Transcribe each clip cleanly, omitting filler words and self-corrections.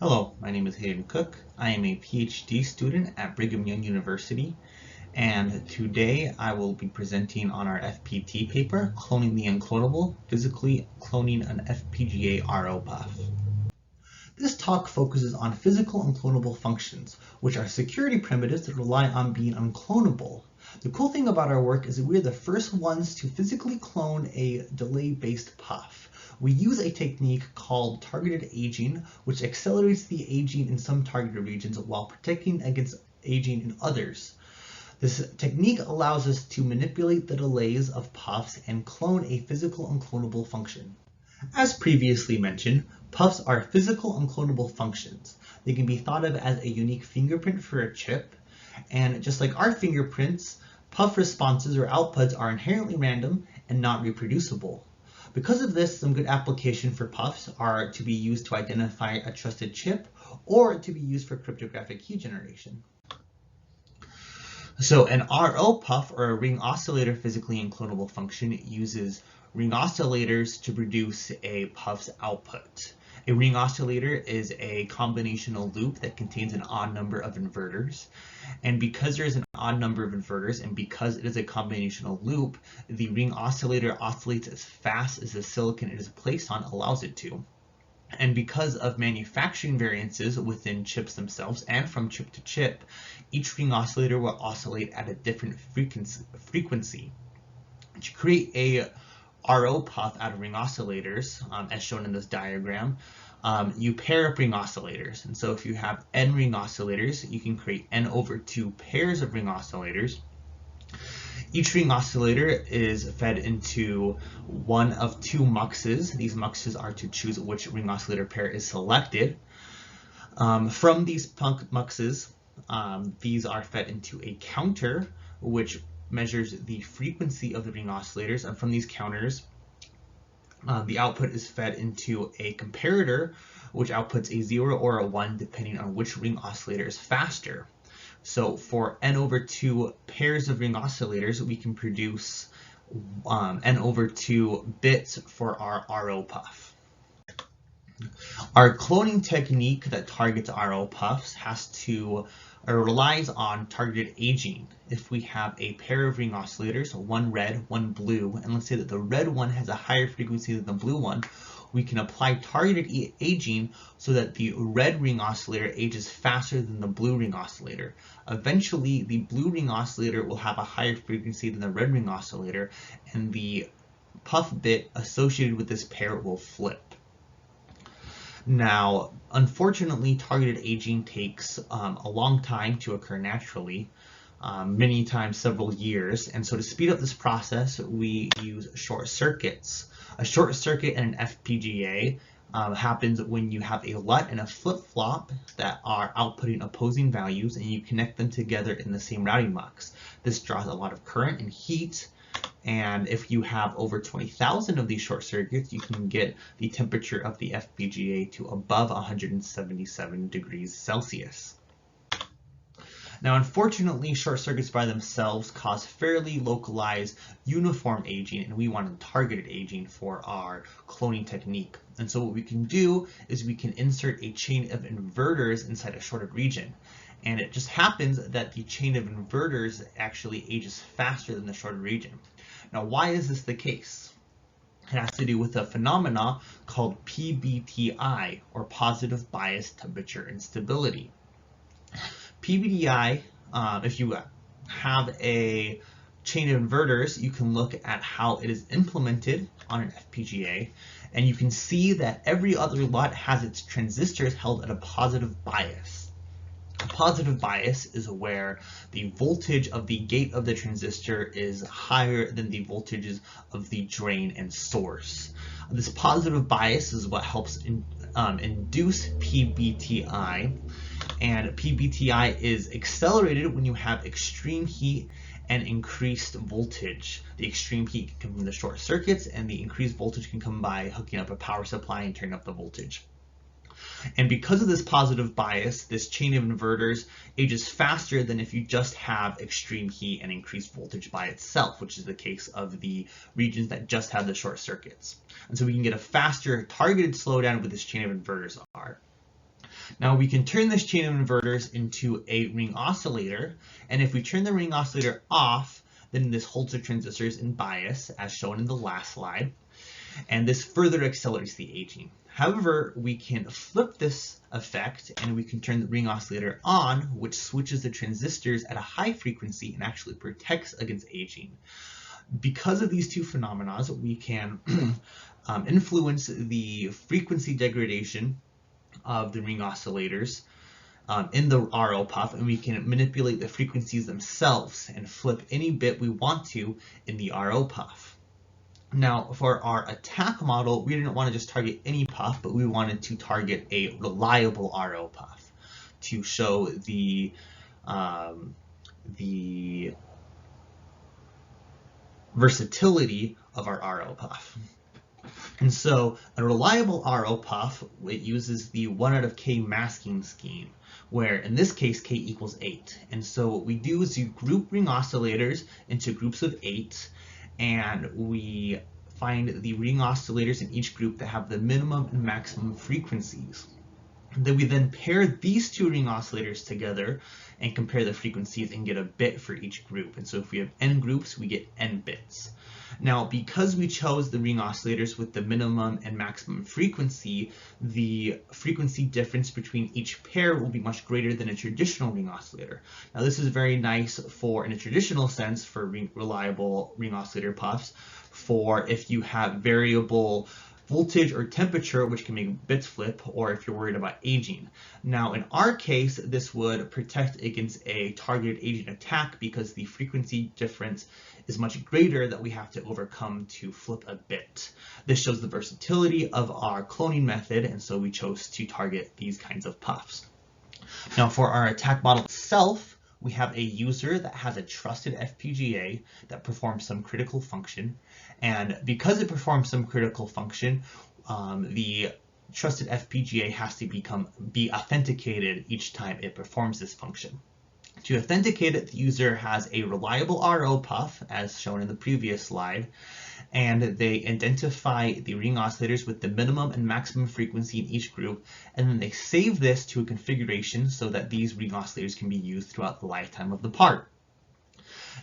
Hello, my name is Hayden Cook. I am a PhD student at Brigham Young University, and today I will be presenting on our FPT paper, Cloning the Unclonable, Physically Cloning an FPGA RO PUF. This talk focuses on physical unclonable functions, which are security primitives that rely on being unclonable. The cool thing about our work is that we're the first ones to physically clone a delay-based PUF. We use a technique called targeted aging, which accelerates the aging in some targeted regions while protecting against aging in others. This technique allows us to manipulate the delays of PUFs and clone a physical unclonable function. As previously mentioned, PUFs are physical unclonable functions. They can be thought of as a unique fingerprint for a chip, and just like our fingerprints, PUF responses or outputs are inherently random and not reproducible. Because of this, some good applications for PUFs are to be used to identify a trusted chip or to be used for cryptographic key generation. So an RO PUF, or a ring oscillator physically unclonable function, uses ring oscillators to produce a PUF's output. A ring oscillator is a combinational loop that contains an odd number of inverters. And because there's an odd number of inverters and because it is a combinational loop, the ring oscillator oscillates as fast as the silicon it is placed on allows it to. And because of manufacturing variances within chips themselves and from chip to chip, each ring oscillator will oscillate at a different frequency. To create a RO PUF out of ring oscillators, as shown in this diagram, you pair up ring oscillators. And so if you have n ring oscillators, you can create n over 2 pairs of ring oscillators. Each ring oscillator is fed into one of 2 muxes. These muxes are to choose which ring oscillator pair is selected. From these muxes, these are fed into a counter, which measures the frequency of the ring oscillators, and from these counters, the output is fed into a comparator, which outputs a 0 or a 1 depending on which ring oscillator is faster. So for n over 2 pairs of ring oscillators, we can produce n over 2 bits for our RO PUF. Our cloning technique that targets RO PUFs relies on targeted aging. If we have a pair of ring oscillators, one red, one blue, and let's say that the red one has a higher frequency than the blue one, we can apply targeted aging so that the red ring oscillator ages faster than the blue ring oscillator. Eventually, the blue ring oscillator will have a higher frequency than the red ring oscillator, and the PUF bit associated with this pair will flip. Now, unfortunately, targeted aging takes a long time to occur naturally, many times several years, and so to speed up this process, we use short circuits. A short circuit in an FPGA happens when you have a LUT and a flip-flop that are outputting opposing values, and you connect them together in the same routing mux. This draws a lot of current and heat, and if you have over 20,000 of these short circuits, you can get the temperature of the FPGA to above 177 degrees Celsius. Now, unfortunately, short circuits by themselves cause fairly localized uniform aging, and we wanted targeted aging for our cloning technique. And so what we can do is we can insert a chain of inverters inside a shorted region. And it just happens that the chain of inverters actually ages faster than the shorted region. Now, why is this the case? It has to do with a phenomena called PBTI, or positive bias temperature instability. PBTI, if you have a chain of inverters, you can look at how it is implemented on an FPGA, and you can see that every other LUT has its transistors held at a positive bias. A positive bias is where the voltage of the gate of the transistor is higher than the voltages of the drain and source. This positive bias is what helps induce PBTI, and PBTI is accelerated when you have extreme heat and increased voltage. The extreme heat can come from the short circuits, and the increased voltage can come by hooking up a power supply and turning up the voltage. And because of this positive bias, this chain of inverters ages faster than if you just have extreme heat and increased voltage by itself, which is the case of the regions that just have the short circuits. And so we can get a faster targeted slowdown with this chain of inverters are. Now we can turn this chain of inverters into a ring oscillator, and if we turn the ring oscillator off, then this holds the transistors in bias, as shown in the last slide, and this further accelerates the aging. However, we can flip this effect and we can turn the ring oscillator on, which switches the transistors at a high frequency and actually protects against aging. Because of these two phenomena, we can influence the frequency degradation of the ring oscillators in the RO PUF, and we can manipulate the frequencies themselves and flip any bit we want to in the RO PUF. Now, for our attack model, we didn't want to just target any PUF, but we wanted to target a reliable RO PUF to show the versatility of our RO PUF. And so a reliable RO PUF, it uses the 1 out of k masking scheme, where in this case k equals 8. And so what we do is you group ring oscillators into groups of 8, and we find the ring oscillators in each group that have the minimum and maximum frequencies. Then we pair these two ring oscillators together and compare the frequencies and get a bit for each group. And so if we have n groups, we get n bits. Now, because we chose the ring oscillators with the minimum and maximum frequency, the frequency difference between each pair will be much greater than a traditional ring oscillator. Now, this is very nice for, in a traditional sense, for reliable ring oscillator PUFs, for if you have variable voltage or temperature, which can make bits flip, or if you're worried about aging. Now, in our case, this would protect against a targeted aging attack because the frequency difference is much greater that we have to overcome to flip a bit. This shows the versatility of our cloning method, and so we chose to target these kinds of PUFs. Now, for our attack model itself, we have a user that has a trusted FPGA that performs some critical function. And because it performs some critical function, the trusted FPGA has to be authenticated each time it performs this function. To authenticate it, the user has a reliable RO PUF, as shown in the previous slide, and they identify the ring oscillators with the minimum and maximum frequency in each group, and then they save this to a configuration so that these ring oscillators can be used throughout the lifetime of the part.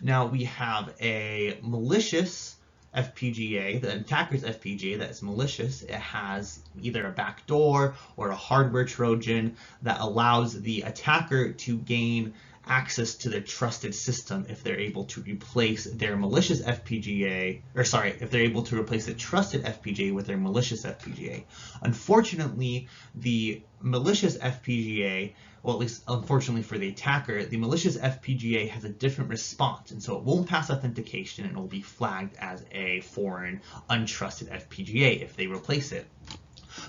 Now we have a malicious FPGA, the attacker's FPGA that is malicious. It has either a backdoor or a hardware Trojan that allows the attacker to gain access to their trusted system if they're able to replace their malicious FPGA, if they're able to replace the trusted FPGA with their malicious FPGA. Unfortunately, the malicious FPGA, well, at least unfortunately for the attacker, the malicious FPGA has a different response, and so it won't pass authentication and it will be flagged as a foreign, untrusted FPGA if they replace it.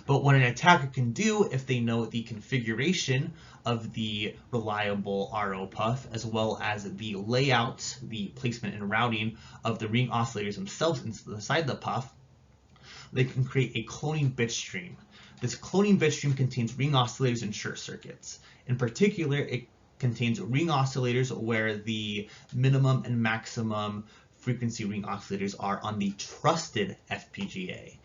But what an attacker can do if they know the configuration of the reliable RO PUF, as well as the layout, the placement and routing of the ring oscillators themselves inside the PUF, they can create a cloning bit stream. This cloning bit stream contains ring oscillators and short circuits. In particular, it contains ring oscillators where the minimum and maximum frequency ring oscillators are on the trusted FPGA.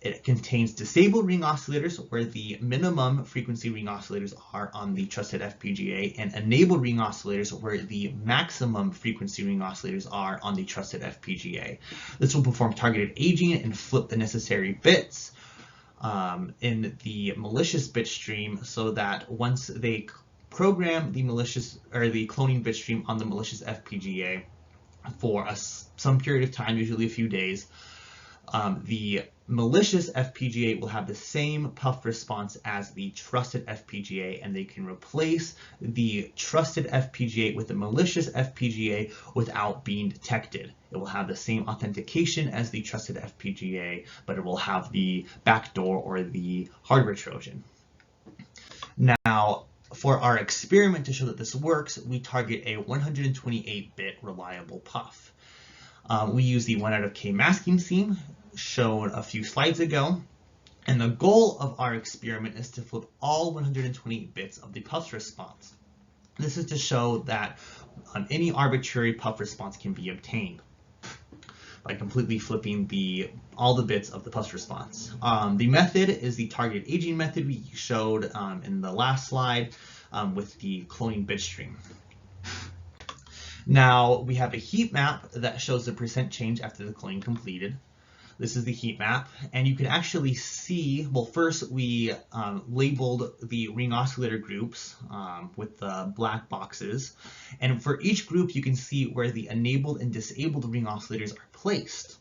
It contains disabled ring oscillators where the minimum frequency ring oscillators are on the trusted FPGA, and enabled ring oscillators where the maximum frequency ring oscillators are on the trusted FPGA. This will perform targeted aging and flip the necessary bits in the malicious bit stream, so that once they program the malicious or the cloning bit stream on the malicious FPGA for some period of time, usually a few days, the malicious FPGA will have the same PUF response as the trusted FPGA, and they can replace the trusted FPGA with the malicious FPGA without being detected. It will have the same authentication as the trusted FPGA, but it will have the backdoor or the hardware Trojan. Now, for our experiment to show that this works, we target a 128-bit reliable PUF. We use the 1 out of k masking scheme shown a few slides ago, and the goal of our experiment is to flip all 128 bits of the PUF's response. This is to show that any arbitrary PUF response can be obtained by completely flipping the all the bits of the PUF response. The method is the targeted aging method we showed in the last slide with the cloning bit stream. Now we have a heat map that shows the percent change after the cloning completed. This is the heat map, and you can actually see, well, first we labeled the ring oscillator groups with the black boxes, and for each group you can see where the enabled and disabled ring oscillators are placed.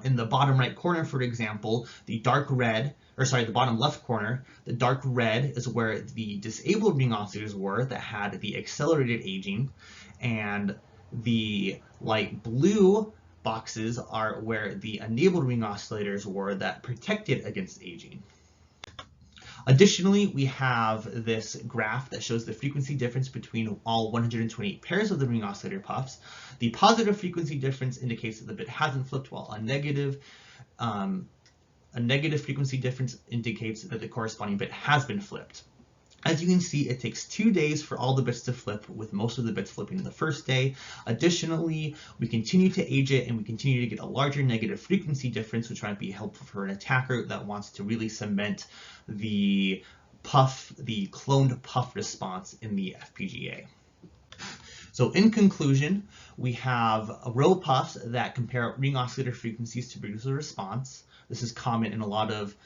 In the bottom right corner, for example, the bottom left corner, the dark red is where the disabled ring oscillators were that had the accelerated aging, and the light blue boxes are where the enabled ring oscillators were that protected against aging. Additionally, we have this graph that shows the frequency difference between all 128 pairs of the ring oscillator puffs. The positive frequency difference indicates that the bit hasn't flipped, while a negative frequency difference indicates that the corresponding bit has been flipped. As you can see, it takes 2 days for all the bits to flip, with most of the bits flipping in the first day. Additionally, we continue to age it, and we continue to get a larger negative frequency difference, which might be helpful for an attacker that wants to really cement the cloned PUF response in the FPGA. So in conclusion, we have RO PUFs that compare ring oscillator frequencies to produce a response. This is common in a lot of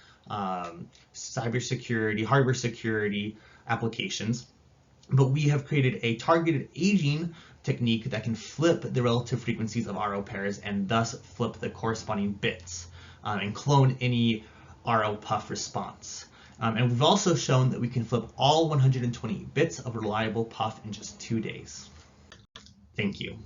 cybersecurity, hardware security applications, but we have created a targeted aging technique that can flip the relative frequencies of RO pairs and thus flip the corresponding bits and clone any RO PUF response. And we've also shown that we can flip all 120 bits of reliable PUF in just 2 days. Thank you.